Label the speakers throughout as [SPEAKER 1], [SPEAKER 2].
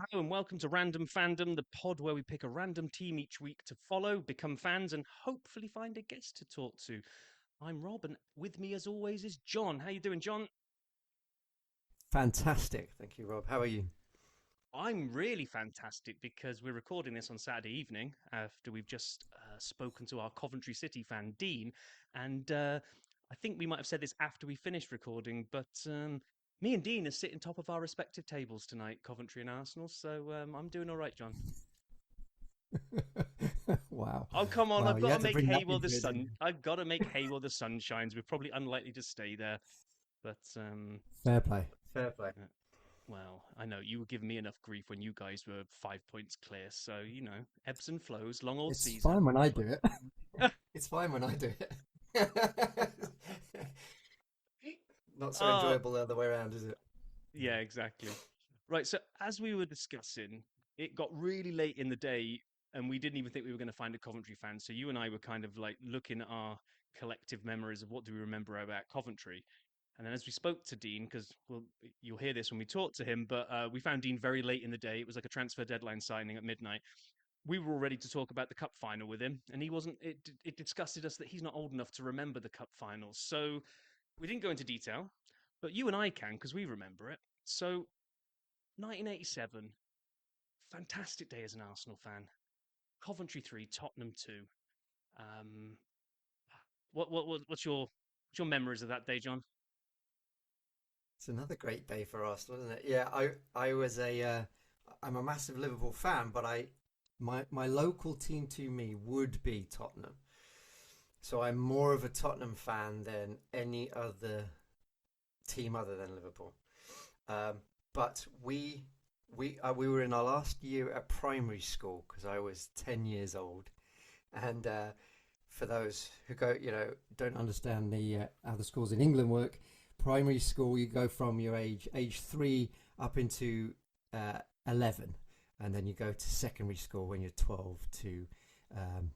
[SPEAKER 1] Hello and welcome to Random Fandom, the pod where we pick a random team each week to follow, become fans, and hopefully find a guest to talk to. I'm Rob, and with me, as always, is John. How you doing, John?
[SPEAKER 2] Fantastic. Thank you, Rob. How are you?
[SPEAKER 1] I'm really fantastic because we're recording this on Saturday evening after we've just spoken to our Coventry City fan, Dean. And I think we might have said this after we finished recording, but me and Dean are sitting top of our respective tables tonight, Coventry and Arsenal. So I'm doing all right, John.
[SPEAKER 2] Wow.
[SPEAKER 1] Oh, come on.
[SPEAKER 2] Wow.
[SPEAKER 1] I've
[SPEAKER 2] You
[SPEAKER 1] got to
[SPEAKER 2] had to
[SPEAKER 1] make
[SPEAKER 2] bring that
[SPEAKER 1] hay while the
[SPEAKER 2] into it, didn't
[SPEAKER 1] sun.
[SPEAKER 2] you?
[SPEAKER 1] I've got to make hay while the sun shines. We're probably unlikely to stay there. But,
[SPEAKER 2] Fair play. Fair play.
[SPEAKER 1] uh, well, I know you were giving me enough grief when you guys were 5 points clear. So, ebbs and flows, long old
[SPEAKER 2] It's
[SPEAKER 1] season.
[SPEAKER 2] fine when I do it. It's fine when I do it. Not so
[SPEAKER 1] Oh,
[SPEAKER 2] enjoyable the other way around, is it?
[SPEAKER 1] yeah, exactly. Right. So, as we were discussing, it got really late in the day and we didn't even think we were going to find a Coventry fan. So, you and I were kind of like looking at our collective memories of what do we remember about Coventry. And then as we spoke to Dean, because you'll hear this when we talk to him, but we found Dean very late in the day. It was like a transfer deadline signing at midnight. We were all ready to talk about the cup final with him, and he wasn't. It disgusted us that he's not old enough to remember the cup finals. So we didn't go into detail, but you and I can because we remember it. So 1987, fantastic day as an Arsenal fan. Coventry 3, Tottenham 2. Um, what's your memories of that day, John?
[SPEAKER 2] It's another great day for Arsenal, isn't it? Yeah, I was I'm a massive Liverpool fan, but my local team to me would be Tottenham. So I'm more of a Tottenham fan than any other team other than Liverpool. Um, but we were in our last year at primary school because I was 10 years old, and for those who don't understand the how the schools in England work, primary school you go from your age 3 up into 11, and then you go to secondary school when you're 12 to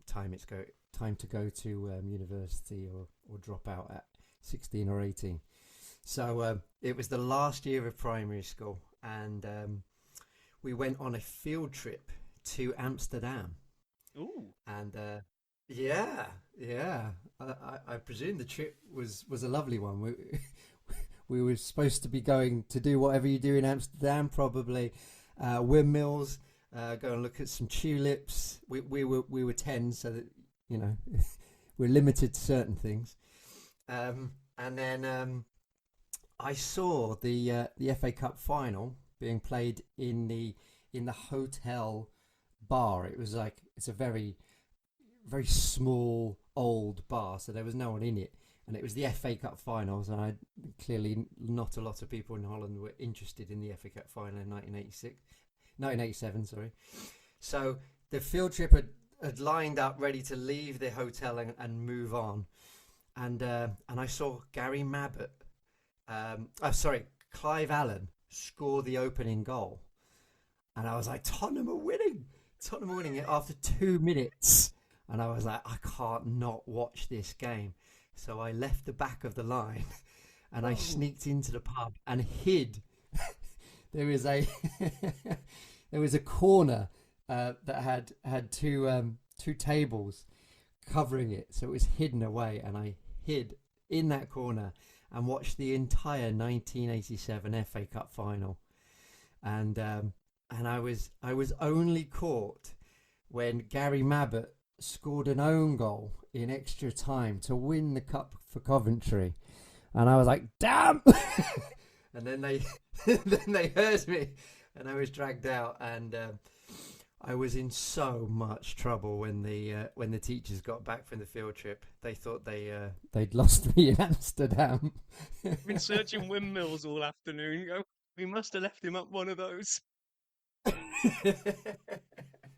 [SPEAKER 2] time to go to university or drop out at 16 or 18. So it was the last year of primary school, and we went on a field trip to Amsterdam.
[SPEAKER 1] Ooh,
[SPEAKER 2] And yeah, yeah, I presume the trip was a lovely one. We were supposed to be going to do whatever you do in Amsterdam, probably windmills, go and look at some tulips. We were 10, so that you know we're limited to certain things. And then I saw the FA Cup final being played in the hotel bar. It was like it's a very small old bar, so there was no one in it, and it was the FA Cup finals. And I clearly not a lot of people in Holland were interested in the FA Cup final in 1987. Sorry. So the field trip had lined up, ready to leave the hotel and move on, and I saw Gary Mabbott sorry, Clive Allen score the opening goal. And I was like, Tottenham are winning. Tottenham are winning it after 2 minutes. And I was like, I can't not watch this game. So I left the back of the line and I
[SPEAKER 1] whoa.
[SPEAKER 2] sneaked into the pub and hid. there was a there was a corner that had two tables covering it, so it was hidden away, and I hid in that corner and watched the entire 1987 FA Cup final. And I was only caught when Gary Mabbott scored an own goal in extra time to win the cup for Coventry, and I was like, "Damn!" And then they then they heard me, and I was dragged out, and I was in so much trouble when the teachers got back from the field trip. They thought they'd lost me in Amsterdam.
[SPEAKER 1] Been searching windmills all afternoon. We must have left him up one of those.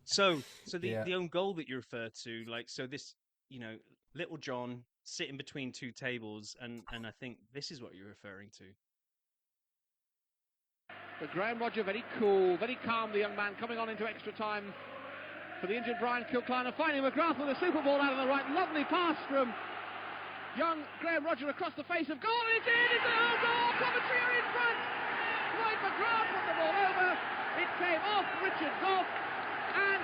[SPEAKER 1] So
[SPEAKER 2] Yeah.
[SPEAKER 1] the own goal that you refer to, like, so this, you know, little John sitting between two tables, and I think this is what you're referring to.
[SPEAKER 3] But Graham Rodger very cool, very calm, the young man, coming on into extra time for the injured Brian Kilcliner, finding McGrath with a super ball out of the right. Lovely pass from young Graham Rodger across the face of goal, and it's in! It's a goal! Coventry are in front! Lloyd McGrath put the ball over. It came off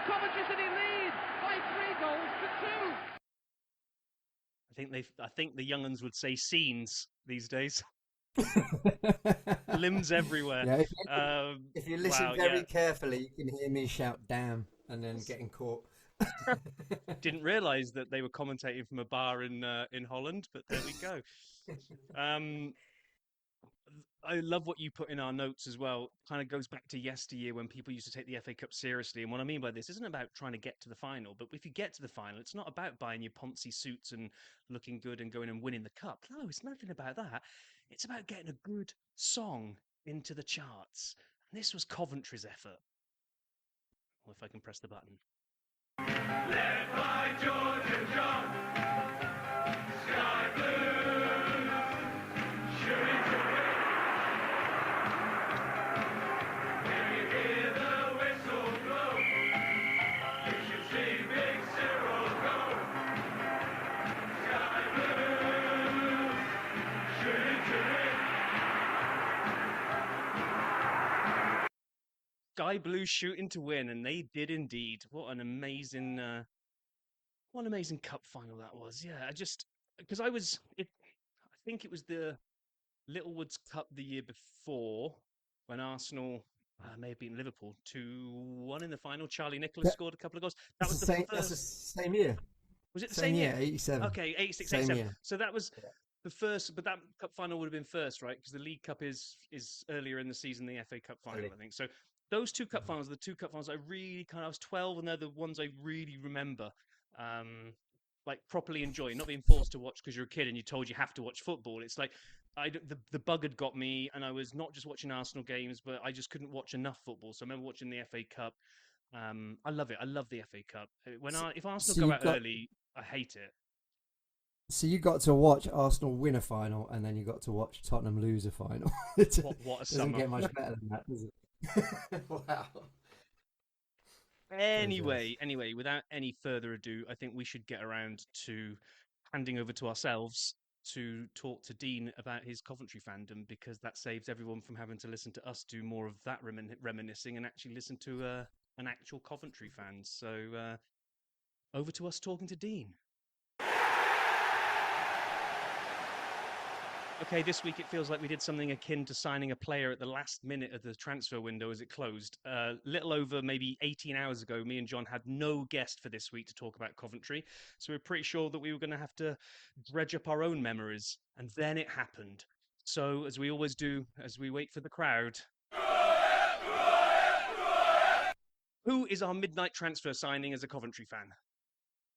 [SPEAKER 3] Coventry City lead by 3 goals to 2.
[SPEAKER 1] I think the younguns would say scenes these days. Limbs everywhere.
[SPEAKER 2] Yeah, if you listen
[SPEAKER 1] Wow,
[SPEAKER 2] very
[SPEAKER 1] yeah.
[SPEAKER 2] carefully, you can hear me shout "damn" and then getting caught.
[SPEAKER 1] Didn't realise that they were commentating from a bar in Holland, but there we go. I love what you put in our notes as well. Kind of goes back to yesteryear when people used to take the FA Cup seriously. And what I mean by this isn't about trying to get to the final, but if you get to the final, it's not about buying your Ponzi suits and looking good and going and winning the cup. No, it's nothing about that. It's about getting a good song into the charts. And this was Coventry's effort. Well, if I can press the button.
[SPEAKER 4] Led by George and John, Sky Blue, shooting to win. When you hear the whistle blow, you should see Big Cyril go. Sky Blue, shooting to win.
[SPEAKER 1] Sky Blue shooting to win, and they did indeed. What an amazing cup final that was. Yeah, because I think it was the Littlewoods Cup the year before when Arsenal may have beaten Liverpool 2-1 in the final. Charlie Nicholas
[SPEAKER 2] That-
[SPEAKER 1] scored a couple of goals. That was the
[SPEAKER 2] That's the
[SPEAKER 1] first.
[SPEAKER 2] same year.
[SPEAKER 1] Was it the
[SPEAKER 2] Same
[SPEAKER 1] same
[SPEAKER 2] year,
[SPEAKER 1] year?
[SPEAKER 2] 87.
[SPEAKER 1] Okay, 86,
[SPEAKER 2] Same
[SPEAKER 1] 87.
[SPEAKER 2] year.
[SPEAKER 1] So that was the first, but that cup final would have been first, right? Because the League Cup is earlier in the season, the FA Cup final,
[SPEAKER 2] Early.
[SPEAKER 1] I think. So those two cup finals are the two cup finals I was 12, and they're the ones I really remember. Like properly enjoying, not being forced to watch because you're a kid and you're told you have to watch football. It's like the bug had got me, and I was not just watching Arsenal games, but I just couldn't watch enough football. So I remember watching the FA Cup. I love it. I love the FA Cup. If Arsenal
[SPEAKER 2] so
[SPEAKER 1] go
[SPEAKER 2] you
[SPEAKER 1] out
[SPEAKER 2] got-
[SPEAKER 1] early, I hate it.
[SPEAKER 2] So you got to watch Arsenal win a final, and then you got to watch Tottenham lose a final.
[SPEAKER 1] What a
[SPEAKER 2] Doesn't
[SPEAKER 1] summer.
[SPEAKER 2] get much better than that, does it? Wow.
[SPEAKER 1] Anyway, without any further ado, I think we should get around to handing over to ourselves to talk to Dean about his Coventry fandom, because that saves everyone from having to listen to us do more of that reminiscing and actually listen to an actual Coventry fan. So over to us talking to Dean. Okay, this week it feels like we did something akin to signing a player at the last minute of the transfer window as it closed. Little over maybe 18 hours ago, me and John had no guest for this week to talk about Coventry, so we were pretty sure that we were going to have to dredge up our own memories, and then it happened. So, as we always do, as we wait for the crowd, who is our midnight transfer signing as a Coventry fan?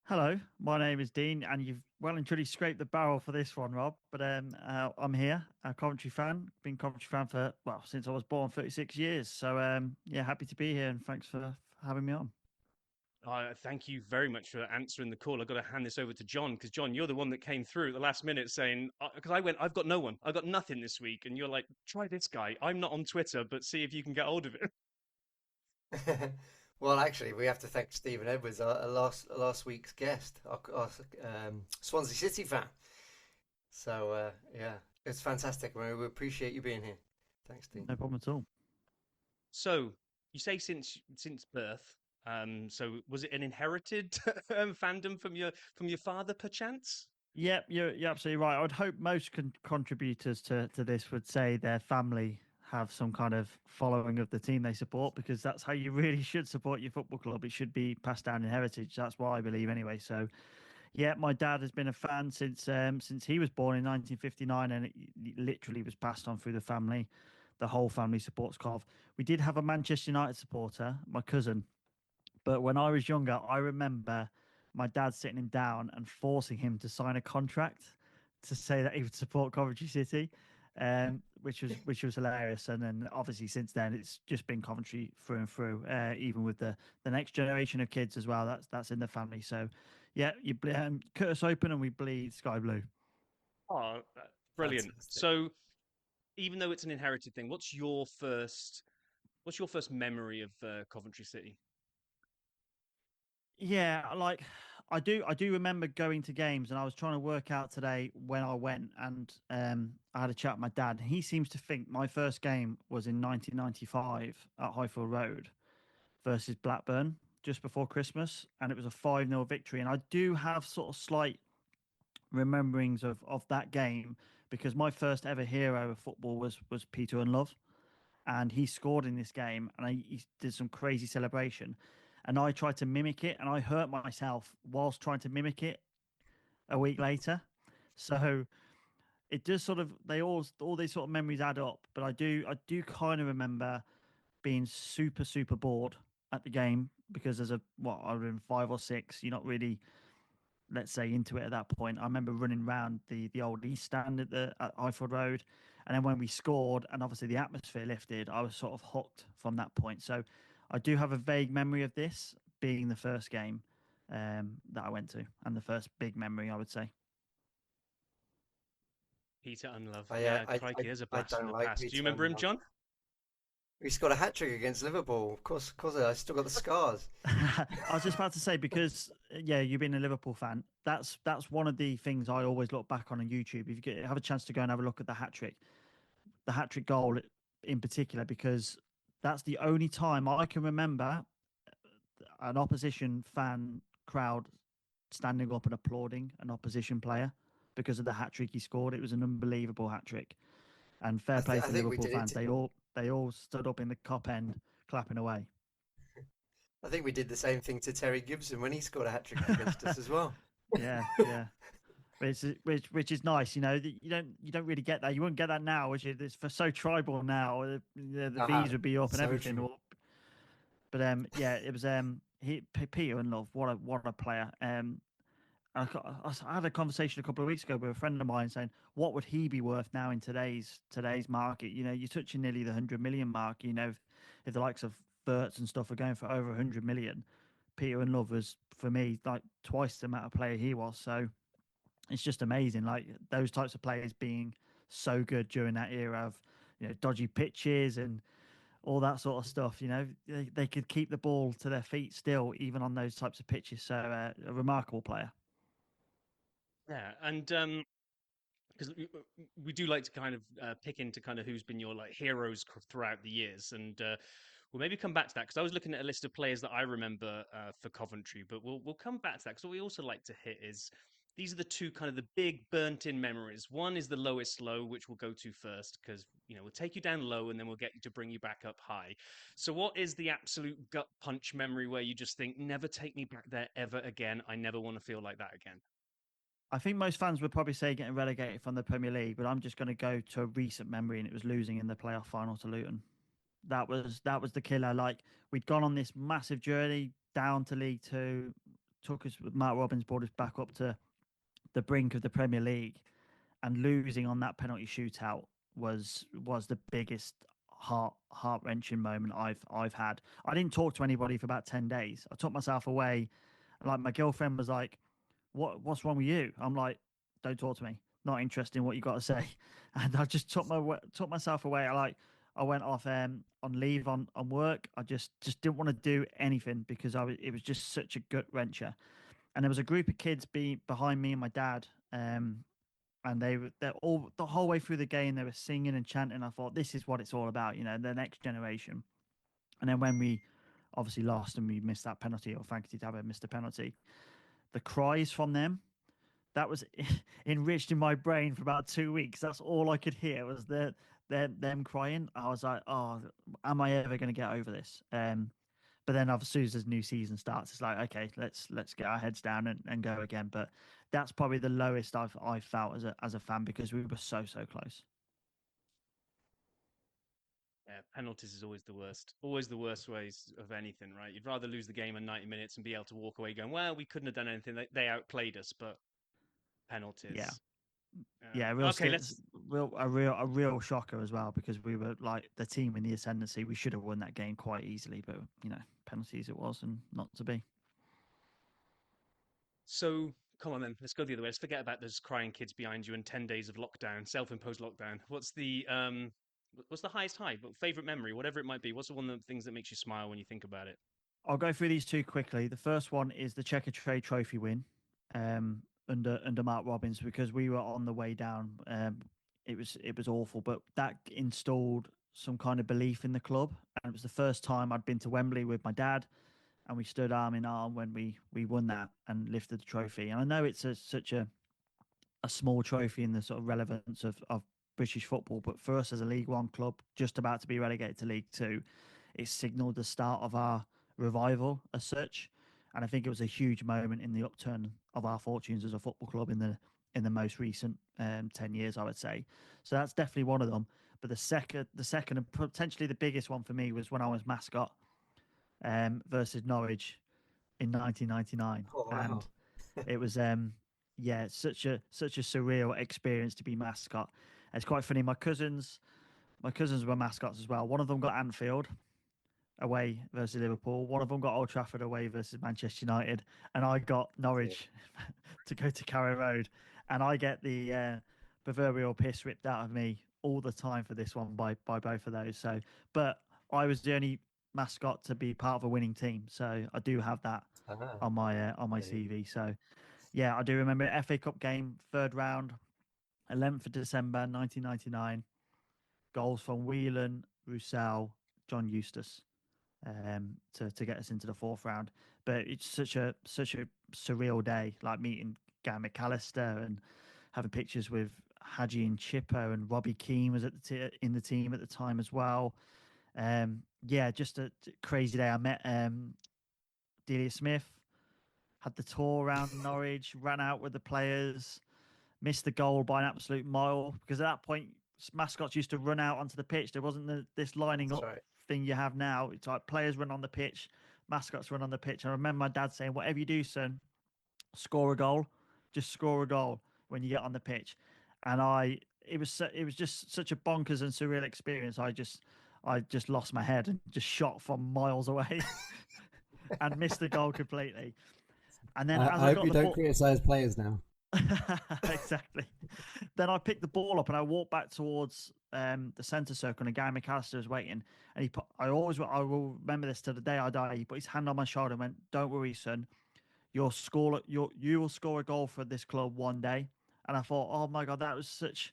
[SPEAKER 5] Hello, my name is Dean, and you've well and truly scraped the barrel for this one, Rob. But I'm here, a Coventry fan. Been Coventry fan for since I was born, 36 years. So yeah, happy to be here, and thanks for having me on.
[SPEAKER 1] Thank you very much for answering the call. I've got to hand this over to John, because John, you're the one that came through at the last minute saying, because I've got no one, I've got nothing this week, and you're like, try this guy. I'm not on Twitter, but see if you can get hold of it.
[SPEAKER 2] Well, actually, we have to thank Stephen Edwards, our last week's guest, our Swansea City fan. So yeah, it's fantastic. We appreciate you being here. Thanks, Dean.
[SPEAKER 5] No problem at all.
[SPEAKER 1] So you say since birth. So was it an inherited fandom from your father, perchance?
[SPEAKER 5] Yep, you're absolutely right. I would hope most contributors to this would say their family have some kind of following of the team they support, because that's how you really should support your football club. It should be passed down in heritage. That's what I believe anyway. So yeah, my dad has been a fan since he was born in 1959, and it literally was passed on through the family. The whole family supports Cov. We did have a Manchester United supporter, my cousin, but when I was younger, I remember my dad sitting him down and forcing him to sign a contract to say that he would support Coventry City, which was hilarious. And then obviously since then it's just been Coventry through and through. Even with the next generation of kids as well, that's in the family. So yeah, you cut us open and we bleed sky blue.
[SPEAKER 1] Oh, brilliant!
[SPEAKER 2] Fantastic.
[SPEAKER 1] So even though it's an inherited thing, what's your first memory of Coventry City?
[SPEAKER 5] Yeah, like I do remember going to games, and I was trying to work out today when I went, and I had a chat with my dad. He seems to think my first game was in 1995 at Highfield Road versus Blackburn. just before Christmas, and it was a 5-0 victory. And I do have sort of slight rememberings of that game because my first ever hero of football was Peter Unlove, and he scored in this game, and he did some crazy celebration, and I tried to mimic it, and I hurt myself whilst trying to mimic it a week later. So it does sort of all these sort of memories add up, but I do kind of remember being super bored at the game because as a what I was in 5 or 6, you're not really, let's say, into it at that point. I remember running around the old East Stand at Highfield Road, and then when we scored and obviously the atmosphere lifted, I was sort of hooked from that point. So I do have a vague memory of this being the first game that I went to, and the first big memory, I would say.
[SPEAKER 1] Peter Unlove.
[SPEAKER 2] I,
[SPEAKER 1] Yeah,
[SPEAKER 2] I,
[SPEAKER 1] crikey, there's a
[SPEAKER 2] I
[SPEAKER 1] blast from
[SPEAKER 2] don't
[SPEAKER 1] the
[SPEAKER 2] like
[SPEAKER 1] past. Do you
[SPEAKER 2] Peter
[SPEAKER 1] remember him,
[SPEAKER 2] Unlove.
[SPEAKER 1] John?
[SPEAKER 2] He scored a hat trick against Liverpool. Of course, I still got the scars.
[SPEAKER 5] I was just about to say because yeah, you've been a Liverpool fan. That's one of the things I always look back on YouTube. If you have a chance to go and have a look at the hat trick goal in particular, because that's the only time I can remember an opposition fan crowd standing up and applauding an opposition player because of the hat trick he scored. It was an unbelievable hat trick, and fair play
[SPEAKER 2] I
[SPEAKER 5] to
[SPEAKER 2] think we
[SPEAKER 5] Liverpool
[SPEAKER 2] did
[SPEAKER 5] fans.
[SPEAKER 2] it.
[SPEAKER 5] They all stood up in the Kop end clapping away.
[SPEAKER 2] I think we did the same thing to Terry Gibson when he scored a hat trick against us as well.
[SPEAKER 5] Yeah. Which is nice, you know. You don't really get that. You wouldn't get that now, which is it's for so tribal now. The
[SPEAKER 2] Ah,
[SPEAKER 5] V's would be up and
[SPEAKER 2] so
[SPEAKER 5] everything.
[SPEAKER 2] true.
[SPEAKER 5] But yeah, it was Peter and Love. What a player. I had a conversation a couple of weeks ago with a friend of mine saying, what would he be worth now in today's market? You know, you're touching nearly the 100 million mark. You know, if the likes of Verts and stuff are going for over 100 million, Peter and Love was for me like twice the amount of player he was. So it's just amazing, like those types of players being so good during that era of dodgy pitches and all that sort of stuff. They could keep the ball to their feet still, even on those types of pitches. So a remarkable player.
[SPEAKER 1] Yeah, and because we do like to kind of pick into kind of who's been your like heroes throughout the years, and we'll maybe come back to that because I was looking at a list of players that I remember for Coventry, but we'll come back to that because what we also like to hit is these are the two kind of the big burnt in memories. One is the lowest low, which we'll go to first because we'll take you down low and then we'll get you to bring you back up high. So what is the absolute gut punch memory where you just think never take me back there ever again? I never want to feel like that again.
[SPEAKER 5] I think most fans would probably say getting relegated from the Premier League, but I'm just going to go to a recent memory, and it was losing in the playoff final to Luton. That was the killer. Like, we'd gone on this massive journey down to League Two, took us, Mark Robbins brought us back up to the brink of the Premier League, and losing on that penalty shootout was the biggest heart wrenching moment I've had. I didn't talk to anybody for about 10 days. I took myself away. Like, my girlfriend was like, what's wrong with you? I'm like, don't talk to me. Not interested in what you got to say. And I just took myself away. I went off on leave on work. I just didn't want to do anything because it was just such a gut wrencher. And there was a group of kids behind me and my dad. And they're all the whole way through the game. They were singing and chanting. I thought, this is what it's all about, the next generation. And then when we obviously lost and we missed that penalty, or Frankie Dabo missed a penalty, the cries from them, that was enriched in my brain for about 2 weeks. That's all I could hear was them crying. I was like, oh, am I ever going to get over this? But then as soon as the new season starts, it's like, okay, let's get our heads down and go again. But that's probably the lowest I've felt as a fan because we were so close.
[SPEAKER 1] Yeah, penalties is always the worst. Always the worst ways of anything, right? You'd rather lose the game in 90 minutes and be able to walk away going, well, we couldn't have done anything. They outplayed us, but
[SPEAKER 5] Yeah,
[SPEAKER 1] penalties.
[SPEAKER 5] yeah,
[SPEAKER 1] Okay, let's.
[SPEAKER 5] a real shocker as well because we were like the team in the ascendancy. We should have won that game quite easily, but penalties it was, and not to be.
[SPEAKER 1] So come on then, let's go the other way. Let's forget about those crying kids behind you and 10 days of lockdown, self-imposed lockdown. What's the highest high? Favorite memory, whatever it might be. What's the one of the things that makes you smile when you think about it?
[SPEAKER 5] I'll go through these two quickly. The first one is the Checker Trade Trophy win under Mark Robbins because we were on the way down. It was awful, but that installed some kind of belief in the club, and it was the first time I'd been to Wembley with my dad. and we stood arm in arm when we won that and lifted the trophy. And I know it's such a small trophy in the sort of relevance of British football, but for us as a League One club, just about to be relegated to League Two, it signalled the start of our revival as such. And I think it was a huge moment in the upturn of our fortunes as a football club in the most recent 10 years, I would say. So that's definitely one of them. But the second, and potentially the biggest one for me was when I was mascot versus Norwich in 1999,
[SPEAKER 2] Oh, wow.
[SPEAKER 5] and it was yeah, such a surreal experience to be mascot. And it's quite funny. My cousins were mascots as well. One of them got Anfield away versus Liverpool. One of them got Old Trafford away versus Manchester United, and I got Norwich to go to Carrow Road, and I get the proverbial piss ripped out of me all the time for this one by both of those. So, but I was the only mascot to be part of a winning team, so I do have that
[SPEAKER 2] Ah,
[SPEAKER 5] on my
[SPEAKER 2] yeah.
[SPEAKER 5] CV. So yeah, I do remember FA Cup game, third round, 11th of December 1999. Goals from Whelan, Roussel, John Eustace to get us into the fourth round. But it's such a surreal day, like meeting Gary McAllister and having pictures with Hadji and Chippo, and Robbie Keane was in the team at the time as well. Yeah, just a crazy day. I met Delia Smith, had the tour around Norwich, ran out with the players, missed the goal by an absolute mile because at that point mascots used to run out onto the pitch. There wasn't this lining
[SPEAKER 2] That's
[SPEAKER 5] up
[SPEAKER 2] right.
[SPEAKER 5] thing you have now. It's like players run on the pitch, mascots run on the pitch. I remember my dad saying, "Whatever you do, son, score a goal. Just score a goal when you get on the pitch." And it was just such a bonkers and surreal experience. I just lost my head and just shot from miles away and missed the goal completely. And then as
[SPEAKER 2] I
[SPEAKER 5] I
[SPEAKER 2] hope
[SPEAKER 5] got
[SPEAKER 2] you
[SPEAKER 5] the
[SPEAKER 2] don't
[SPEAKER 5] ball,
[SPEAKER 2] criticize players now.
[SPEAKER 5] exactly. Then I picked the ball up and I walked back towards the centre circle, and Gary McAllister was waiting. And I will remember this to the day I die. He put his hand on my shoulder and went, "Don't worry, son. You will score a goal for this club one day." And I thought, oh my god, that was such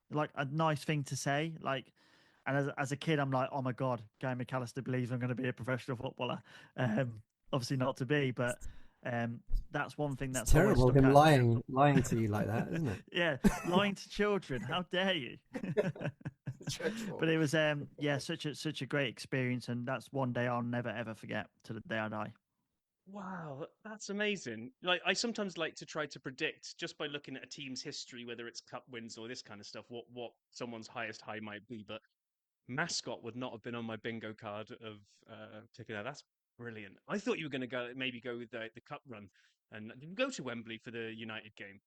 [SPEAKER 5] like a nice thing to say. Like, and as a kid, I'm like, oh my god, Gary McAllister believes I'm going to be a professional footballer. Obviously not to be, but that's one thing
[SPEAKER 2] It's
[SPEAKER 5] that's always
[SPEAKER 2] terrible
[SPEAKER 5] stuck
[SPEAKER 2] him
[SPEAKER 5] out to me.
[SPEAKER 2] lying to you like that, isn't it?
[SPEAKER 5] Yeah, lying to children. How dare you?
[SPEAKER 2] Dreadful.
[SPEAKER 5] But it was yeah, such a great experience, and that's one day I'll never ever forget to the day I die.
[SPEAKER 1] Wow, that's amazing. Like I sometimes like to try to predict just by looking at a team's history, whether it's cup wins or this kind of stuff, what someone's highest high might be. But mascot would not have been on my bingo card of taking that. That's brilliant. I thought you were going to go with the cup run, and did you go to Wembley for the United game?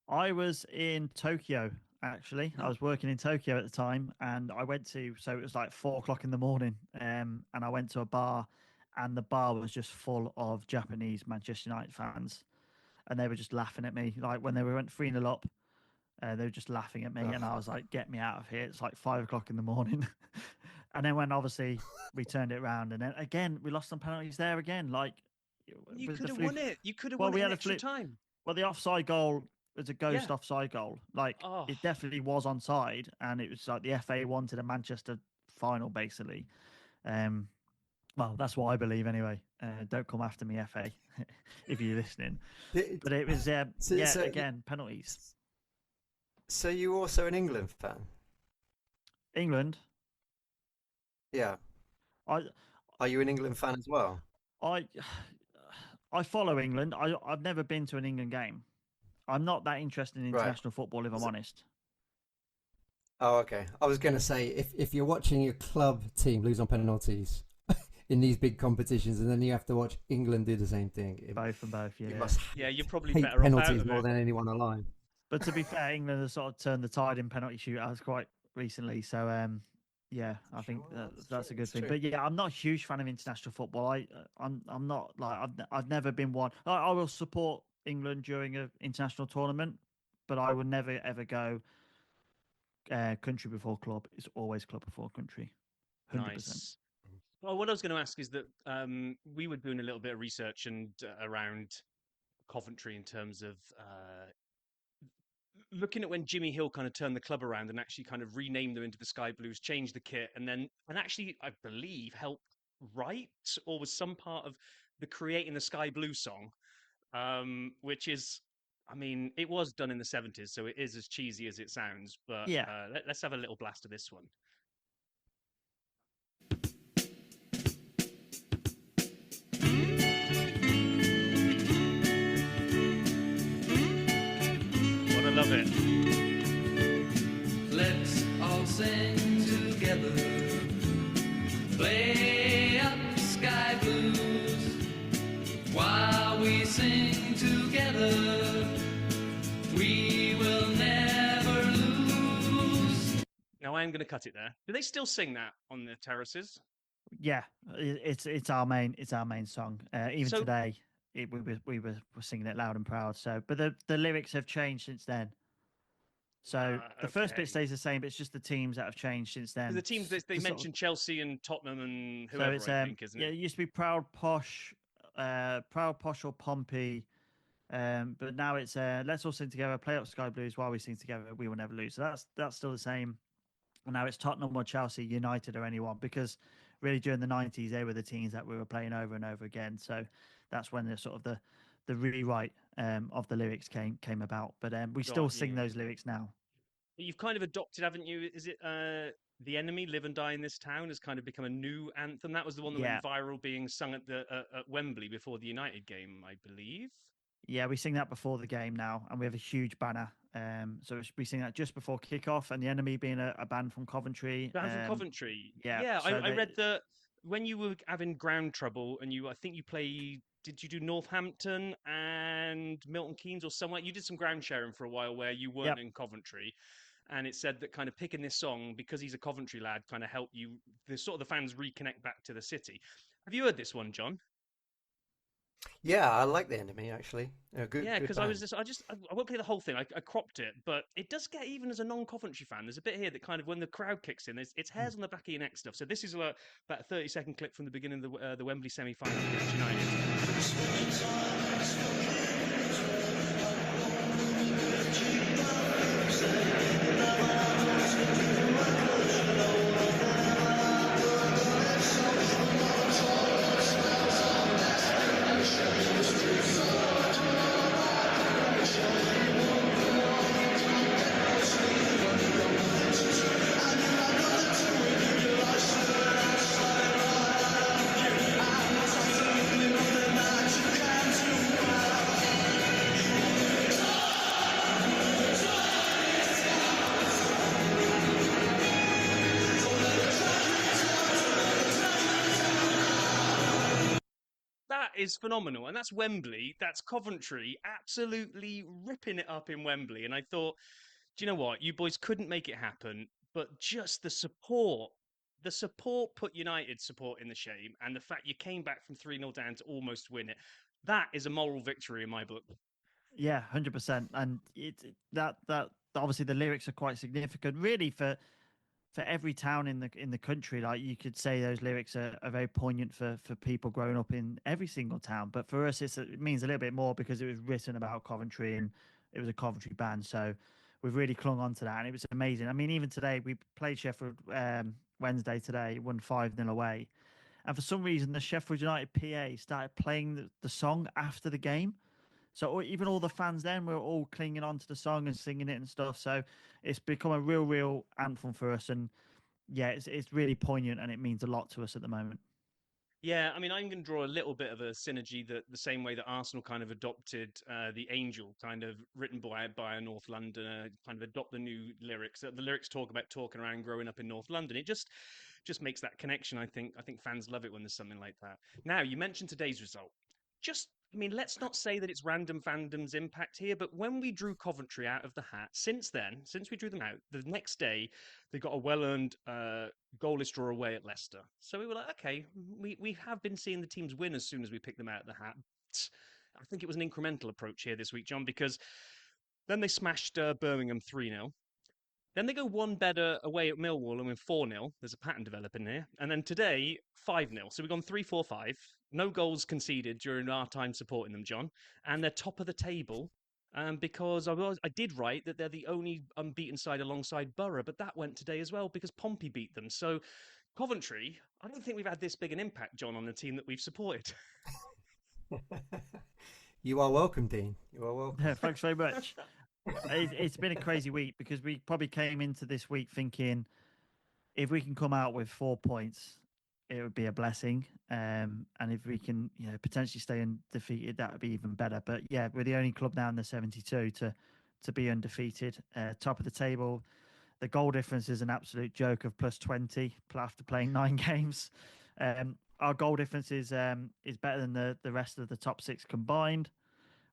[SPEAKER 5] I was in Tokyo actually. I was working in Tokyo at the time, and I went to so it was like 4 o'clock in the morning, and I went to a bar, and the bar was just full of Japanese Manchester United fans, and they were just laughing at me. Like when they went 3-0 up, they were just laughing at me, and I was like, "Get me out of here!" It's like 5 o'clock in the morning. And then when obviously we turned it around, and then again we lost some penalties there again. Like
[SPEAKER 1] You
[SPEAKER 5] with
[SPEAKER 1] could
[SPEAKER 5] the
[SPEAKER 1] have
[SPEAKER 5] fluke.
[SPEAKER 1] won it. You could have
[SPEAKER 5] Well,
[SPEAKER 1] won
[SPEAKER 5] we
[SPEAKER 1] it in
[SPEAKER 5] had a
[SPEAKER 1] extra
[SPEAKER 5] fluke.
[SPEAKER 1] time.
[SPEAKER 5] Well, the offside goal was a
[SPEAKER 1] Yeah.
[SPEAKER 5] ghost offside goal. Like
[SPEAKER 1] Oh,
[SPEAKER 5] it definitely was onside, and it was like the FA wanted a Manchester final, basically. Um, well, that's what I believe anyway. Don't come after me, FA, if you're listening.
[SPEAKER 2] Did-
[SPEAKER 5] But it was
[SPEAKER 2] So,
[SPEAKER 5] yeah,
[SPEAKER 2] so,
[SPEAKER 5] again penalties.
[SPEAKER 2] so you also an England fan?
[SPEAKER 5] England.
[SPEAKER 2] Yeah.
[SPEAKER 5] I
[SPEAKER 2] Are you an England fan as well?
[SPEAKER 5] I I follow England. I've never been to an England game. I'm not that interested in
[SPEAKER 2] Right.
[SPEAKER 5] international football, if I'm honest.
[SPEAKER 2] Oh, okay. I was going to say, if you're watching your club team lose on penalties in these big competitions, and then you have to watch England do the same thing,
[SPEAKER 5] Both and both,
[SPEAKER 2] you
[SPEAKER 5] yeah.
[SPEAKER 2] must
[SPEAKER 1] yeah. You're probably
[SPEAKER 2] hate
[SPEAKER 1] better off out
[SPEAKER 2] penalties
[SPEAKER 1] of
[SPEAKER 2] more
[SPEAKER 1] it.
[SPEAKER 2] than anyone alive.
[SPEAKER 5] But to be fair, England has sort of turned the tide in penalty shootouts quite recently. So yeah, I think that's a good
[SPEAKER 2] It's
[SPEAKER 5] thing.
[SPEAKER 2] true.
[SPEAKER 5] But yeah, I'm not a huge fan of international football. I'm not like I've never been one. I will support England during an international tournament, but I would never ever go country before club. It's always club before country, 100%.
[SPEAKER 1] Nice. Well, what I was going to ask is that we were doing a little bit of research and around Coventry in terms of looking at when Jimmy Hill kind of turned the club around and actually kind of renamed them into the Sky Blues, changed the kit, and actually, I believe, helped right, or was some part of the Creating the Sky Blue song, which is, I mean, it was done in the 70s, so it is as cheesy as it sounds. But
[SPEAKER 5] Yeah.
[SPEAKER 1] let's have a little blast of this one. What I love it.
[SPEAKER 4] Let's all sing together, play up sky blues. While we sing together, we will never lose.
[SPEAKER 1] Now I am going to cut it there. Do they still sing that on the terraces?
[SPEAKER 5] Yeah, it's our main song. Even
[SPEAKER 1] So-
[SPEAKER 5] today, we were singing it loud and proud. So, but the lyrics have changed since then. So the first
[SPEAKER 1] okay.
[SPEAKER 5] bit stays the same, but it's just the teams that have changed since then.
[SPEAKER 1] The teams that they
[SPEAKER 5] The sort of-
[SPEAKER 1] mentioned Chelsea and Tottenham and
[SPEAKER 5] so
[SPEAKER 1] whoever,
[SPEAKER 5] it's
[SPEAKER 1] I think, isn't
[SPEAKER 5] yeah,
[SPEAKER 1] it?
[SPEAKER 5] it used to be Proud Posh or Pompey, but now it's let's all sing together, play up Sky Blues while we sing together, we will never lose. So that's still the same. And now it's Tottenham or Chelsea, United or anyone, because really during the 90s they were the teams that we were playing over and over again. So that's when the sort of the rewrite of the lyrics came about. But we still
[SPEAKER 1] Got
[SPEAKER 5] sing
[SPEAKER 1] you.
[SPEAKER 5] those lyrics now.
[SPEAKER 1] You've kind of adopted, haven't you? Is it The Enemy, Live and Die in This Town has kind of become a new anthem? That was the one that
[SPEAKER 5] Yeah.
[SPEAKER 1] went viral being sung at the at Wembley before the United game, I believe.
[SPEAKER 5] Yeah, we sing that before the game now, and we have a huge banner. So we sing that just before kickoff, and the Enemy being a band from Coventry.
[SPEAKER 1] Band from Coventry.
[SPEAKER 5] yeah,
[SPEAKER 1] I,
[SPEAKER 5] so
[SPEAKER 1] I
[SPEAKER 5] they-
[SPEAKER 1] read that when you were having ground trouble and I think you played, did you do Northampton and Milton Keynes or somewhere? You did some ground sharing for a while where you weren't
[SPEAKER 5] Yep.
[SPEAKER 1] in Coventry. And it said that kind of picking this song, because he's a Coventry lad, kind of helped you, the sort of the fans reconnect back to the city. Have you heard this one, John?
[SPEAKER 2] Yeah, I like the Enemy actually. Good.
[SPEAKER 1] Yeah,
[SPEAKER 2] good
[SPEAKER 1] because I was
[SPEAKER 2] band.
[SPEAKER 1] I won't play the whole thing. I cropped it, but it does get, even as a non-Coventry fan, there's a bit here that kind of, when the crowd kicks in, it's hairs on the back of your neck stuff. So this is about a 30-second clip from the beginning of the Wembley semi-final against United. That is phenomenal. And that's Wembley. That's Coventry absolutely ripping it up in Wembley. And I thought, do you know what? You boys couldn't make it happen, but just the support put United support in the shame. And the fact you came back from 3-0 down to almost win it, that is a moral victory in my book.
[SPEAKER 5] Yeah, 100%. And that obviously the lyrics are quite significant, really, for every town in the country. Like, you could say those lyrics are very poignant for people growing up in every single town. But for us, it means a little bit more because it was written about Coventry and it was a Coventry band. So we've really clung on to that, and it was amazing. I mean, even today we played Sheffield Wednesday today, won 5-0 away, and for some reason the Sheffield United PA started playing the song after the game. So even all the fans then were all clinging on to the song and singing it and stuff. So it's become a real anthem for us. And yeah, it's really poignant and it means a lot to us at the moment.
[SPEAKER 1] Yeah, I mean, I'm going to draw a little bit of a synergy that the same way that Arsenal kind of adopted the Angel, kind of written by a North Londoner, kind of adopt the new lyrics. The lyrics talk about talking around growing up in North London. It just makes that connection. I think fans love it when there's something like that. Now, you mentioned today's result. I mean, let's not say that it's Random Fandom's impact here, but when we drew Coventry out of the hat, since we drew them out, the next day they got a well-earned goalless draw away at Leicester. So we were like, okay, we have been seeing the teams win as soon as we pick them out of the hat. I think it was an incremental approach here this week, John, because then they smashed Birmingham 3-0. Then they go one better away at Millwall and win 4-0. There's a pattern developing here. And then today, 5-0. So we've gone 3-4-5. No goals conceded during our time supporting them, John. And they're top of the table because I did write that they're the only unbeaten side alongside Borough, but that went today as well because Pompey beat them. So Coventry, I don't think we've had this big an impact, John, on the team that we've supported.
[SPEAKER 2] You are welcome, Dean. You are welcome.
[SPEAKER 5] Yeah, thanks very much. It's been a crazy week because we probably came into this week thinking if we can come out with 4 points, it would be a blessing. And if we can, potentially stay undefeated, that would be even better. But yeah, we're the only club now in the 72 to be undefeated, top of the table. The goal difference is an absolute joke of plus 20 after playing 9 games. Our goal difference is better than the rest of the top 6 combined.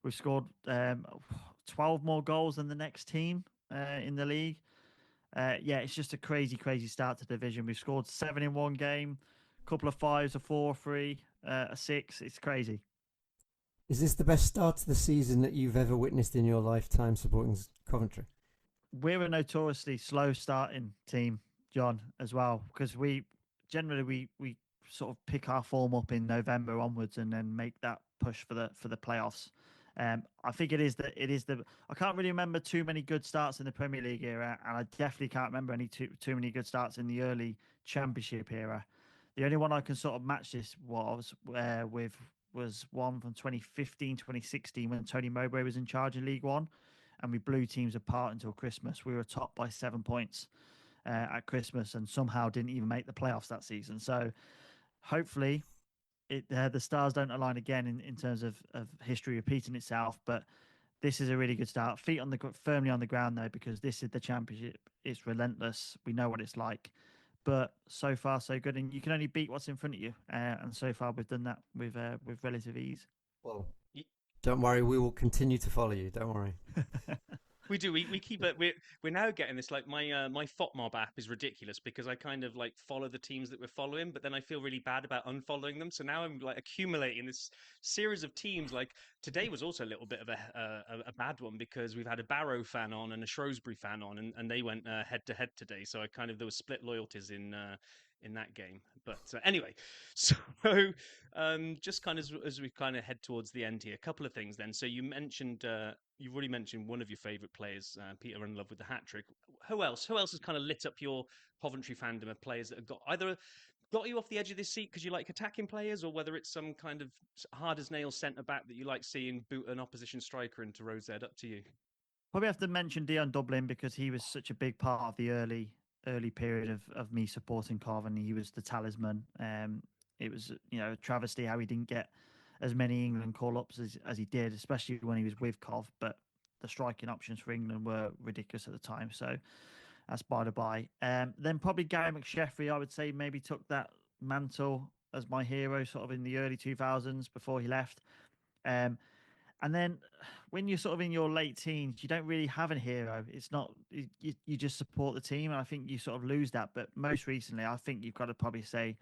[SPEAKER 5] We've scored 12 more goals than the next team in the league. Yeah, it's just a crazy, crazy start to the division. We've scored 7 in one game, a couple of 5s, a 4, 3, a 6. It's crazy.
[SPEAKER 2] Is this the best start to the season that you've ever witnessed in your lifetime supporting Coventry?
[SPEAKER 5] We're a notoriously slow starting team, John, as well, because we generally sort of pick our form up in November onwards and then make that push for the playoffs. I think it is the I can't really remember too many good starts in the Premier League era, and I definitely can't remember any too many good starts in the early Championship era. The only one I can sort of match this was one from 2015, 2016 when Tony Mowbray was in charge in League One, and we blew teams apart until Christmas. We were top by 7 points at Christmas, and somehow didn't even make the playoffs that season. So hopefully the stars don't align again in terms of history repeating itself. But this is a really good start. Feet firmly on the ground though, because this is the Championship. It's relentless. We know what it's like. But so far, so good. And you can only beat what's in front of you. And so far, we've done that with relative ease.
[SPEAKER 2] Well, don't worry. We will continue to follow you. Don't worry.
[SPEAKER 1] We do. We keep it. We're now getting this. Like my FOTMob app is ridiculous because I kind of like follow the teams that we're following, but then I feel really bad about unfollowing them. So now I'm like accumulating this series of teams. Like today was also a little bit of a bad one because we've had a Barrow fan on and a Shrewsbury fan on, and they went head to head today. So I kind of there was split loyalties in that game. But anyway, so just kind of as we kind of head towards the end here, a couple of things then. So you mentioned you've already mentioned one of your favourite players, Peter, in love with the hat trick. Who else? Who else has kind of lit up your Coventry fandom of players that have got either got you off the edge of this seat because you like attacking players, or whether it's some kind of hard as nails centre back that you like seeing boot an opposition striker into Rose Ed? Up to you.
[SPEAKER 5] Probably have to mention Dion Dublin because he was such a big part of the early period of me supporting Cov, and he was the talisman. It was a travesty how he didn't get as many England call-ups as he did, especially when he was with Cov. But the striking options for England were ridiculous at the time, so that's by the by. Then probably Gary McSheffrey, I would say, maybe took that mantle as my hero sort of in the early 2000s before he left. And then when you're sort of in your late teens, you don't really have a hero. It's not, you just support the team. And I think you sort of lose that. But most recently, I think you've got to probably say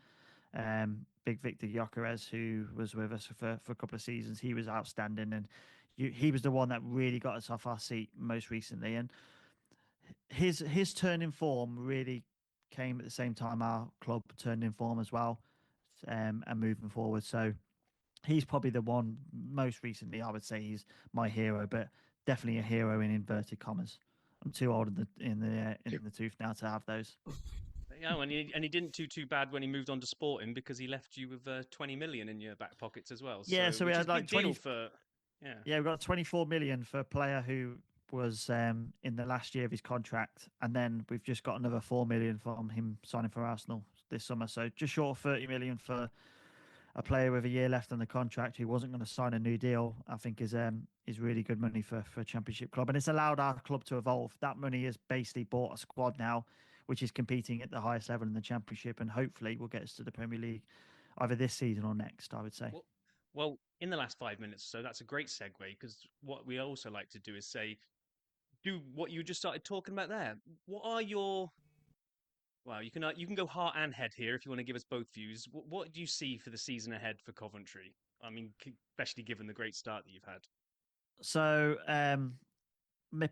[SPEAKER 5] Big Victor Gyökeres, who was with us for a couple of seasons. He was outstanding. And he was the one that really got us off our seat most recently. And his turn in form really came at the same time our club turned in form as well, and moving forward. So he's probably the one most recently. I would say he's my hero, but definitely a hero in inverted commas. I'm too old in the tooth now to have those.
[SPEAKER 1] Yeah, and he didn't do too bad when he moved on to Sporting because he left you with 20 million in your back pockets as well.
[SPEAKER 5] Yeah, so we
[SPEAKER 1] which
[SPEAKER 5] had
[SPEAKER 1] is a
[SPEAKER 5] like
[SPEAKER 1] big
[SPEAKER 5] 20
[SPEAKER 1] deal for
[SPEAKER 5] Yeah, we got 24 million for a player who was in the last year of his contract, and then we've just got another 4 million from him signing for Arsenal this summer. So just short of 30 million for a player with a year left on the contract who wasn't going to sign a new deal. I think is really good money for a Championship club, and it's allowed our club to evolve. That money has basically bought a squad now, which is competing at the highest level in the Championship, and hopefully will get us to the Premier League either this season or next, I would say.
[SPEAKER 1] Well, in the last 5 minutes, so that's a great segue because what we also like to do is do what you just started talking about there. What are your you can go heart and head here if you want to give us both views. What do you see for the season ahead for Coventry? I mean, especially given the great start that you've had.
[SPEAKER 5] So,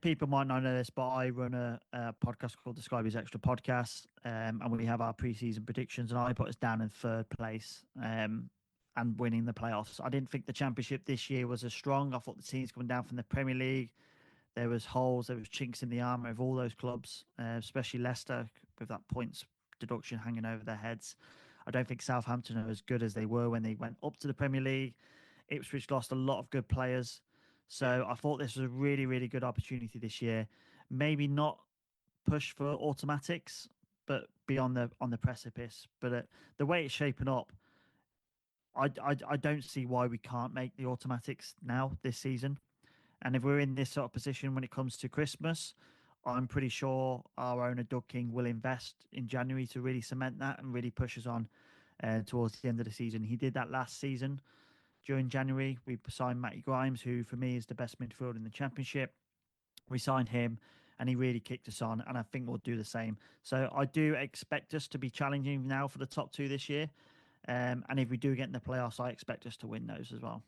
[SPEAKER 5] people might not know this, but I run a podcast called the Skybees Extra Podcast, and we have our preseason predictions, and I put us down in third place and winning the playoffs. I didn't think the Championship this year was as strong. I thought the teams coming down from the Premier League, there was holes, there was chinks in the armour of all those clubs, especially Leicester with that points deduction hanging over their heads. I don't think Southampton are as good as they were when they went up to the Premier League. Ipswich lost a lot of good players. So I thought this was a really, really good opportunity this year. Maybe not push for automatics, but be on the precipice. But the way it's shaping up, I don't see why we can't make the automatics now this season. And if we're in this sort of position when it comes to Christmas, I'm pretty sure our owner Doug King will invest in January to really cement that and really push us on towards the end of the season. He did that last season. During January, we signed Matty Grimes, who for me is the best midfielder in the Championship. We signed him, and he really kicked us on, and I think we'll do the same. So I do expect us to be challenging now for the top two this year. And if we do get in the playoffs, I expect us to win those as well.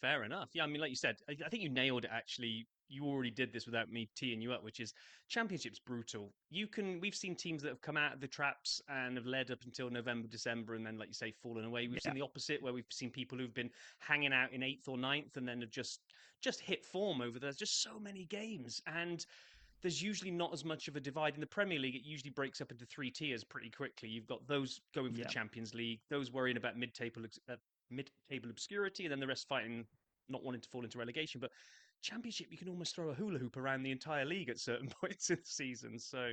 [SPEAKER 1] Fair enough. Yeah, I mean, like you said, I think you nailed it. Actually, you already did this without me teeing you up, which is Championship's brutal. We've seen teams that have come out of the traps and have led up until November, December, and then, like you say, fallen away. We've seen the opposite, where we've seen people who've been hanging out in 8th or 9th and then have just hit form over. There's just so many games, and there's usually not as much of a divide in the Premier League. It usually breaks up into 3 tiers pretty quickly. You've got those going for the Champions League, those worrying about mid-table obscurity, and then the rest fighting, not wanting to fall into relegation. But Championship, you can almost throw a hula hoop around the entire league at certain points in the season. So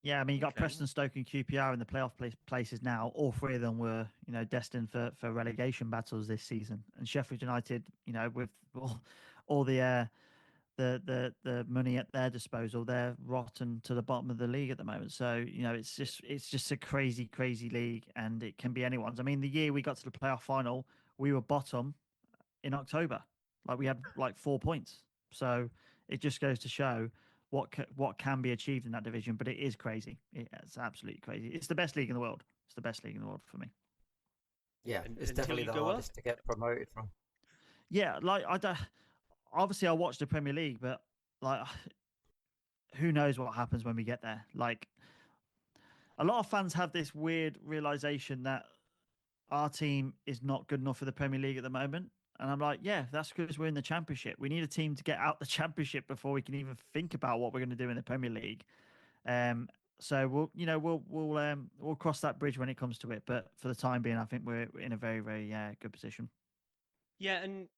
[SPEAKER 5] yeah, I mean, you got Preston, Stoke, and QPR in the playoff places now. All three of them were, destined for relegation battles this season. And Sheffield United, with all the money at their disposal, they're rotten to the bottom of the league at the moment. So it's just a crazy league, and it can be anyone's. I mean, the year we got to the playoff final, we were bottom in October. Like, we had like 4 points. So it just goes to show what can be achieved in that division. But it is crazy. It's absolutely crazy. It's the best league in the world. It's the best league in the world for me.
[SPEAKER 2] Yeah, it's definitely the hardest to get promoted from.
[SPEAKER 5] Yeah, like obviously I watch the Premier League, but like, who knows what happens when we get there? Like, a lot of fans have this weird realization that our team is not good enough for the Premier League at the moment. And I'm like, yeah, that's because we're in the Championship. We need a team to get out the Championship before we can even think about what we're going to do in the Premier League. So we'll cross that bridge when it comes to it. But for the time being, I think we're in a very, very good position.
[SPEAKER 1] Yeah, and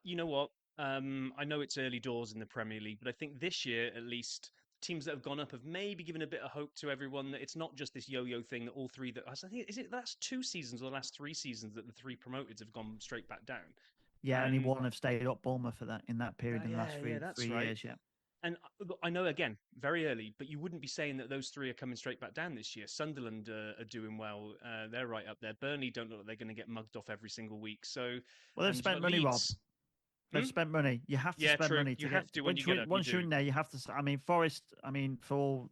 [SPEAKER 1] you know what? I know it's early doors in the Premier League, but I think this year, at least, teams that have gone up have maybe given a bit of hope to everyone that it's not just this yo-yo thing that all three that I think is it the last 2 seasons or the last 3 seasons that the 3 promoted have gone straight back down.
[SPEAKER 5] Yeah, only one have stayed up, Bournemouth, for that in that period in the last three years. Yeah.
[SPEAKER 1] And I know, again, very early, but you wouldn't be saying that those 3 are coming straight back down this year. Sunderland are doing well. They're right up there. Burnley don't look like they're going to get mugged off every single week. So,
[SPEAKER 5] well, they've spent money, Rob. They've spent money. You have to spend money to
[SPEAKER 1] have to when you get up.
[SPEAKER 5] Once you're in there, you have to. I mean, Forest. I mean, for all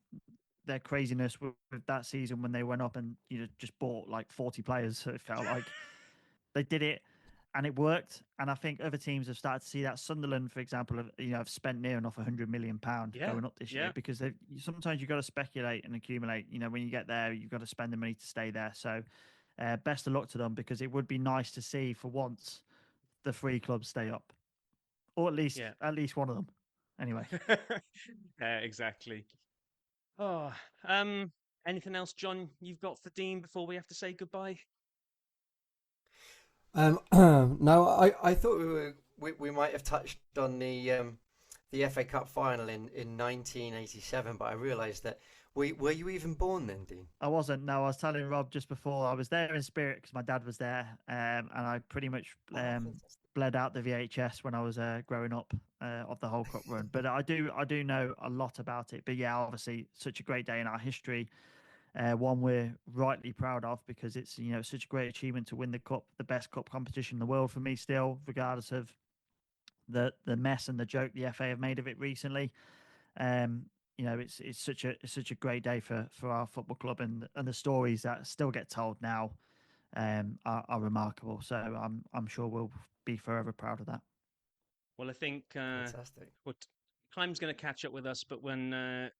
[SPEAKER 5] their craziness with that season when they went up and just bought like 40 players, so it felt like they did it. And it worked, and I think other teams have started to see that. Sunderland, for example, have spent near enough £100 million going up this year, because sometimes you've got to speculate and accumulate. When you get there, you've got to spend the money to stay there. So, best of luck to them, because it would be nice to see for once the 3 clubs stay up, or at least one of them. Anyway,
[SPEAKER 1] exactly. Oh, anything else, John? You've got for Dean before we have to say goodbye?
[SPEAKER 2] No, I thought we might have touched on the FA Cup final in 1987, but I realised that were you even born then, Dean?
[SPEAKER 5] I wasn't. No, I was telling Rob just before, I was there in spirit because my dad was there, and I pretty much bled out the VHS when I was growing up of the whole cup run. But I do know a lot about it. But yeah, obviously, such a great day in our history. One we're rightly proud of, because it's such a great achievement to win the cup, the best cup competition in the world for me still, regardless of the mess and the joke the FA have made of it recently. It's such a great day for our football club, and the stories that still get told now are remarkable. So I'm sure we'll be forever proud of that.
[SPEAKER 1] Well, I think
[SPEAKER 2] fantastic.
[SPEAKER 1] Time's going to catch up with us, but when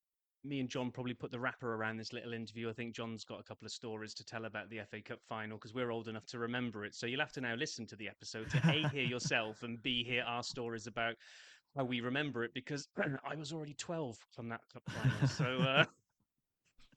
[SPEAKER 1] me and John probably put the wrapper around this little interview, I think John's got a couple of stories to tell about the FA Cup final, because we're old enough to remember it. So you'll have to now listen to the episode to A, hear yourself, and B, hear our stories about how we remember it, because I was already 12 on that cup final. So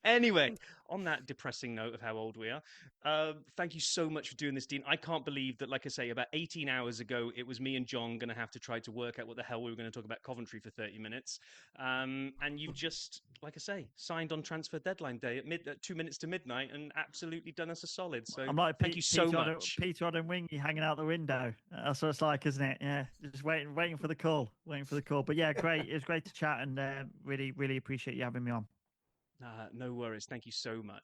[SPEAKER 1] Anyway, on that depressing note of how old we are, thank you so much for doing this, Dean. I can't believe that, like I say, about 18 hours ago, it was me and John going to have to try to work out what the hell we were going to talk about Coventry for 30 minutes. And you've just, like I say, signed on transfer deadline day at 2 minutes to midnight and absolutely done us a solid. So
[SPEAKER 5] I'm like
[SPEAKER 1] thank you so much.
[SPEAKER 5] Peter Odd and Wingy hanging out the window. That's what it's like, isn't it? Yeah, just waiting for the call, But yeah, great. It was great to chat, and really, really appreciate you having me on.
[SPEAKER 1] No worries. Thank you so much.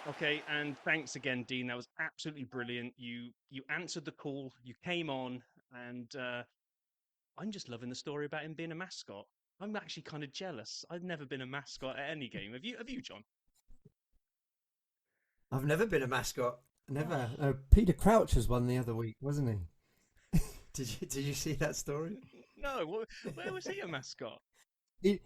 [SPEAKER 1] Okay, and thanks again, Dean. That was absolutely brilliant. You answered the call. You came on, and I'm just loving the story about him being a mascot. I'm actually kind of jealous. I've never been a mascot at any game. Have you, John?
[SPEAKER 2] I've never been a mascot. Never. Peter Crouch was one the other week, wasn't he? Did you see that story?
[SPEAKER 1] No. Where was he a mascot?
[SPEAKER 2] He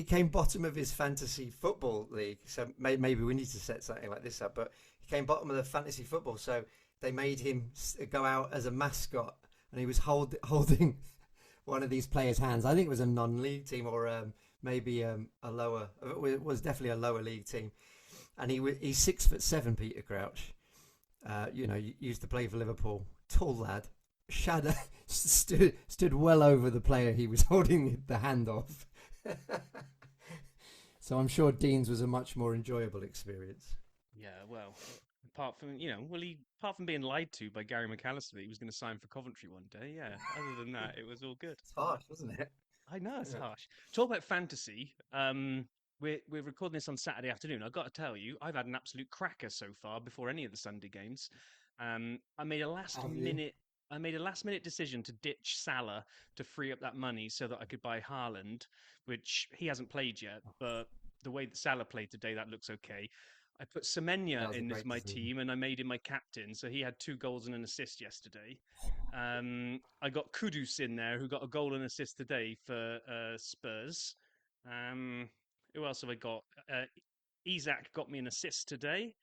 [SPEAKER 2] came bottom of his fantasy football league. So maybe we need to set something like this up. But he came bottom of the fantasy football, so they made him go out as a mascot, and he was holding one of these players' hands. I think it was a non-league team, or maybe a lower. It was definitely a lower league team. And he's 6'7", Peter Crouch. Used to play for Liverpool. Tall lad. Shadow stood well over the player he was holding the hand of. So I'm sure Dean's was a much more enjoyable experience.
[SPEAKER 1] Yeah, well, apart from being lied to by Gary McAllister that he was going to sign for Coventry one day, yeah. Other than that, it was all good.
[SPEAKER 2] It's harsh, wasn't it?
[SPEAKER 1] I know it's harsh. Talk about fantasy. We're recording this on Saturday afternoon. I've got to tell you, I've had an absolute cracker so far before any of the Sunday games. I made a last minute decision to ditch Salah to free up that money so that I could buy Haaland, which he hasn't played yet. But the way that Salah played today, that looks okay. I put Semenya in as my team, and I made him my captain. So he had 2 goals and an assist yesterday. I got Kudus in there, who got a goal and assist today for Spurs. Who else have I got? Isak got me an assist today.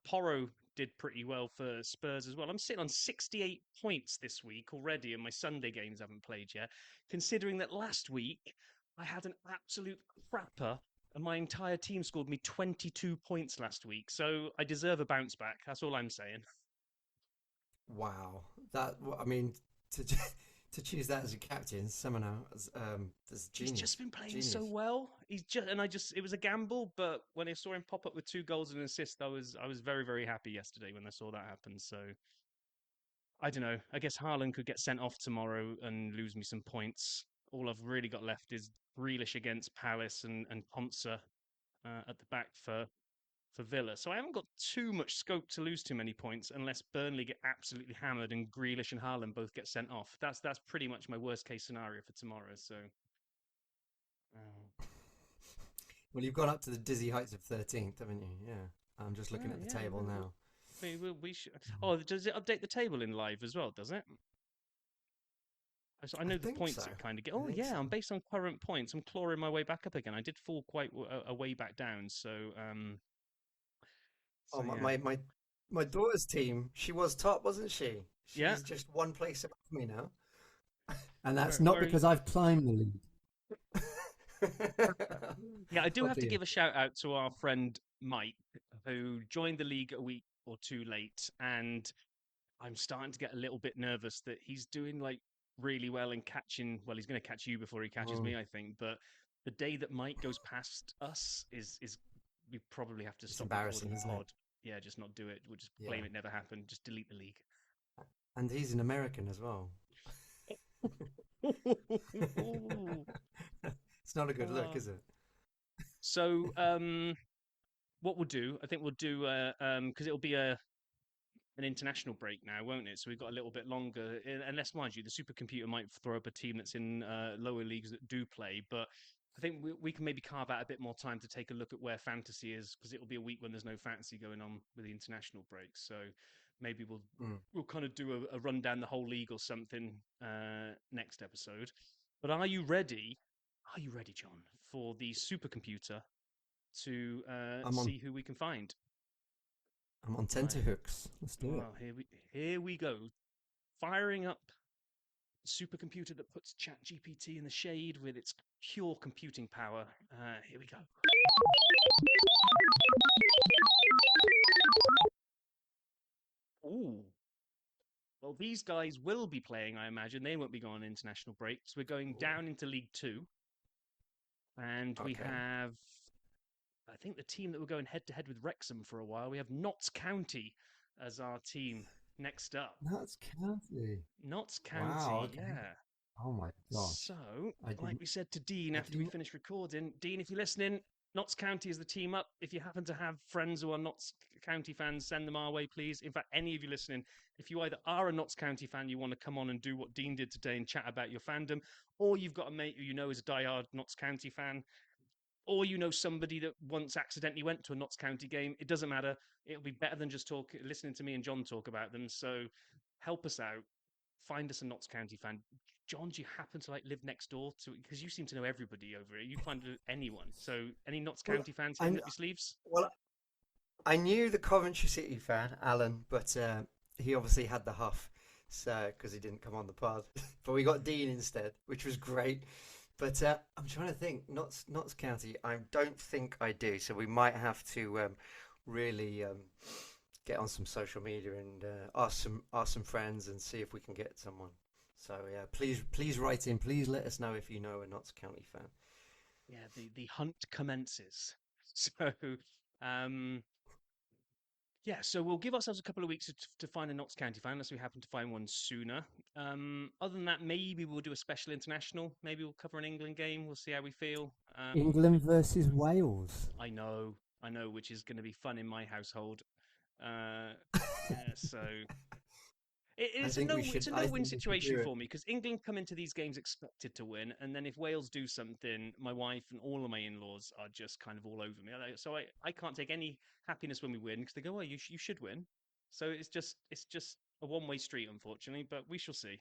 [SPEAKER 1] Porro did pretty well for Spurs as well. I'm sitting on 68 points this week already, and my Sunday games haven't played yet. Considering that last week I had an absolute crapper, and my entire team scored me 22 points last week. So I deserve a bounce back. That's all I'm saying.
[SPEAKER 2] Wow, to choose that as a captain, somehow, that's genius.
[SPEAKER 1] He's just been playing
[SPEAKER 2] Genius.
[SPEAKER 1] so well. It was a gamble, but when I saw him pop up with 2 goals and an assist, I was very, very happy yesterday when I saw that happen. So I don't know. I guess Haaland could get sent off tomorrow and lose me some points. All I've really got left is Grealish against Palace and Ponsa at the back for Villa. So I haven't got too much scope to lose too many points unless Burnley get absolutely hammered and Grealish and Haaland both get sent off. That's pretty much my worst case scenario for tomorrow. So,
[SPEAKER 2] well, you've gone up to the dizzy heights of 13th, haven't you? Yeah, I'm just looking at the table now.
[SPEAKER 1] We should. Oh, does it update the table in live as well? Does it? I know the points it kind of get. Oh yeah, I'm based on current points. I'm clawing my way back up again. I did fall quite a way back down. So
[SPEAKER 2] my daughter's team, she was top, wasn't she? She's just 1 place above me now. And that's not because I've climbed the league.
[SPEAKER 1] Yeah, I do have to give a shout out to our friend Mike, who joined the league a week or 2 late, and I'm starting to get a little bit nervous that he's doing like really well in catching. Well, he's going to catch you before he catches me, I think. But the day that Mike goes past us is we probably have to stop recording the pod. Yeah, just not do it. We'll just claim it never happened. Just delete the league.
[SPEAKER 2] And he's an American as well. It's not a good look, is it?
[SPEAKER 1] So, what we'll do, I think we'll do, because it'll be an international break now, won't it? So we've got a little bit longer. Unless, mind you, the supercomputer might throw up a team that's in lower leagues that do play, but I think we can maybe carve out a bit more time to take a look at where fantasy is, because it'll be a week when there's no fantasy going on with the international break. So maybe we'll kind of do a run down the whole league or something next episode. But are you ready? Are you ready, John, for the supercomputer to see who we can find?
[SPEAKER 2] I'm on tenterhooks. Let's do it.
[SPEAKER 1] Here we go. Firing up supercomputer that puts ChatGPT in the shade with its pure computing power. Here we go. Ooh. Well, these guys will be playing, I imagine. They won't be going on international breaks. We're going down into League Two. And we
[SPEAKER 2] Okay.
[SPEAKER 1] have, I think, the team that we're going head to head with Wrexham for a while. We have Notts County as our team next up.
[SPEAKER 2] Notts County.
[SPEAKER 1] Notts
[SPEAKER 2] Wow.
[SPEAKER 1] County,
[SPEAKER 2] Okay.
[SPEAKER 1] yeah.
[SPEAKER 2] Oh my gosh.
[SPEAKER 1] So,
[SPEAKER 2] I
[SPEAKER 1] like
[SPEAKER 2] didn't.
[SPEAKER 1] we said to Dean
[SPEAKER 2] I
[SPEAKER 1] after we
[SPEAKER 2] didn't.
[SPEAKER 1] finished recording, Dean, if you're listening, Notts County is the team up. If you happen to have friends who are Notts County fans, send them our way, please. In fact, any of you listening, if you either are a Notts County fan, you want to come on and do what Dean did today and chat about your fandom, or you've got a mate who you know is a diehard Notts County fan, or you know somebody that once accidentally went to a Notts County game, it doesn't matter. It'll be better than just listening to me and John talk about them. So help us out. Find us a Notts County fan. John, do you happen to live next door to? Because you seem to know everybody over here. You'd find anyone. So any Notts
[SPEAKER 2] Well,
[SPEAKER 1] County fans
[SPEAKER 2] I
[SPEAKER 1] hitting
[SPEAKER 2] kn-
[SPEAKER 1] up your sleeves?
[SPEAKER 2] well, I knew the Coventry City fan, Alan, but he obviously had the huff, so because he didn't come on the pod. But we got Dean instead, which was great. But I'm trying to think. Notts County. I don't think I do. So we might have to really get on some social media and ask some friends and see if we can get someone. So yeah, please write in. Please let us know if you know a Notts County fan.
[SPEAKER 1] Yeah, the hunt commences. So, um, yeah, so we'll give ourselves a couple of weeks to find a Notts County fan, unless we happen to find one sooner. Other than that, maybe we'll do a special international. Maybe we'll cover an England game. We'll see how we feel.
[SPEAKER 2] England versus Wales.
[SPEAKER 1] I know, which is going to be fun in my household. Yeah, so
[SPEAKER 2] I
[SPEAKER 1] it's a
[SPEAKER 2] think we should.
[SPEAKER 1] it's a
[SPEAKER 2] I
[SPEAKER 1] no-win
[SPEAKER 2] think we should
[SPEAKER 1] situation
[SPEAKER 2] do it.
[SPEAKER 1] for me because England come into these games expected to win, and then if Wales do something, my wife and all of my in-laws are just kind of all over me. So I can't take any happiness when we win because they go, "Oh, you should win." So it's just a one-way street, unfortunately. But we shall see.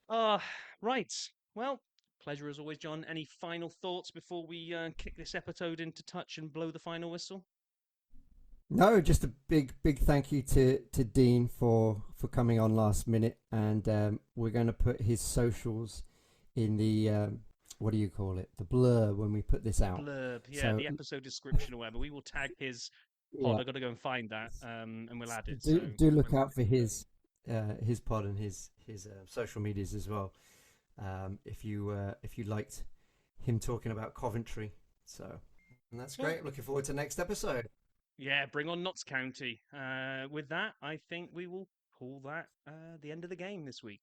[SPEAKER 1] Right. Well, pleasure as always, John. Any final thoughts before we kick this episode into touch and blow the final whistle?
[SPEAKER 2] No, just a big thank you to Dean for coming on last minute, and we're going to put his socials in the what do you call it? The blur when we put this out.
[SPEAKER 1] Blurb, yeah,
[SPEAKER 2] So
[SPEAKER 1] the episode description or whatever. We will tag his pod.
[SPEAKER 2] yeah,
[SPEAKER 1] I got to go and find that, and we'll add it. So
[SPEAKER 2] do look out for his pod and his social medias as well. If you liked him talking about Coventry, so and that's
[SPEAKER 1] Cool.
[SPEAKER 2] great. Looking forward to next episode.
[SPEAKER 1] yeah, bring on Notts County. With that, I think we will call that the end of the game this week.